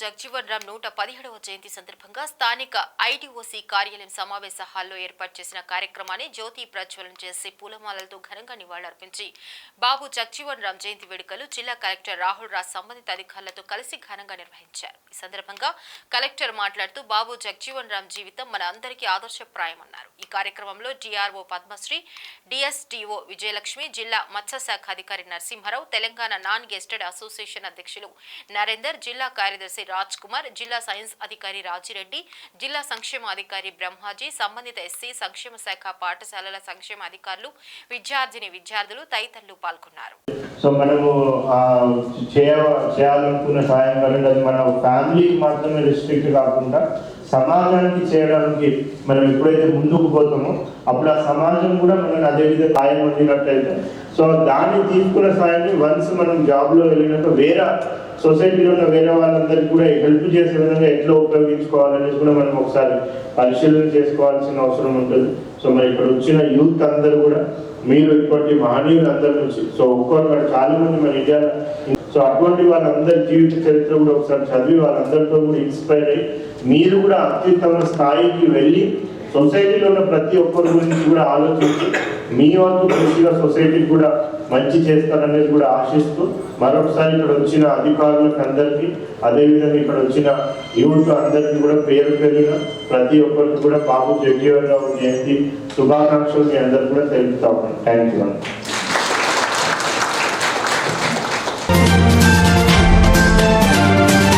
జగ్జీవన్ రామ్ 117వ జయంతి సందర్భంగా స్థానిక ఐటీఓసీ కార్యాలయం సమావేశ హాల్లో ఏర్పాటు చేసిన కార్యక్రమాన్ని జ్యోతి ప్రజ్వలన చేసి పూలమాలలతో ఘనంగా నివాళులర్పించి బాబు జగ్జీవన్ రామ్ జయంతి వేడుకలు జిల్లా కలెక్టర్ రాహుల్ రాజ్ సంబంధిత అధికారులతో కలిసి ఘనంగా నిర్వహించారు. ఈ సందర్భంగా కలెక్టర్ మాట్లాడుతూ బాబు జగ్జీవన్ రామ్ జీవితం మన అందరికీ ఆదర్శప్రాయమన్నారు. ఈ కార్యక్రమంలో డిఆర్ఓ పద్మశ్రీ, డిఎస్డిఓ విజయలక్ష్మి, జిల్లా మత్స్యశాఖ అధికారి Narasimha Rao, Telangana non gazetted association అధ్యక్షులు నరేందర్, జిల్లా కార్యదర్శి రాజ్ కుమార్, జిల్లా సైన్స్ అధికారి రాజిరెడ్డి, జిల్లా సంక్షేమ అధికారి బ్రహ్మాజీ, సంబంధిత ఎస్సీ సంక్షేమ శాఖ పాఠశాలల సంక్షేమ అధికారులు, విద్యార్థులు తదితరులు పాల్గొన్నారు. సో మనము చేయాలనుకున్న సాయం అనేది మన ఫ్యామిలీకి మాత్రమే రెస్ట్రిక్ట్ కాకుండా సమాజానికి చేయడానికి మనం ఎప్పుడైతే ముందుకు పోతామో అప్పుడు ఆ సమాజం కూడా మనకు అదే విధంగా సాయం అందినట్లయితే సో దాన్ని తీసుకున్న సాయాన్ని వన్స్ మనం జాబ్లో వెళ్ళినాక వేరే సొసైటీలో ఉన్న వేరే వాళ్ళందరికీ కూడా హెల్ప్ చేసే విధంగా ఎట్లా ఉపయోగించుకోవాలనేది కూడా మనం ఒకసారి పరిశీలన చేసుకోవాల్సిన అవసరం ఉంటుంది. సో మరి ఇక్కడ వచ్చిన యూత్ అందరూ కూడా మీరు ఇప్పటి మహనీయులు అందరి నుంచి సో ఒక్కొక్కరు చాలా మంది మన ఇండియాలో సో అటువంటి వాళ్ళందరి జీవిత చరిత్ర కూడా ఒకసారి చదివి వాళ్ళందరితో కూడా ఇన్స్పైర్ అయ్యి మీరు కూడా అత్యుత్తమ స్థాయికి వెళ్ళి సొసైటీలో ఉన్న ప్రతి ఒక్కరి గురించి కూడా ఆలోచించి మీ వంతు కృషిగా సొసైటీకి కూడా మంచి చేస్తారనేది కూడా ఆశిస్తూ మరొకసారి ఇక్కడ వచ్చిన అధికారులకు అందరికీ అదేవిధంగా ఇక్కడ వచ్చిన యూత్ అందరికీ కూడా పేరు పెరిగిన ప్రతి ఒక్కరికి కూడా బాబు జగ్జీవన్ రామ్ జయంతి శుభాకాంక్షలు మీ అందరికీ కూడా తెలుపుతా ఉన్నాను. Thank you.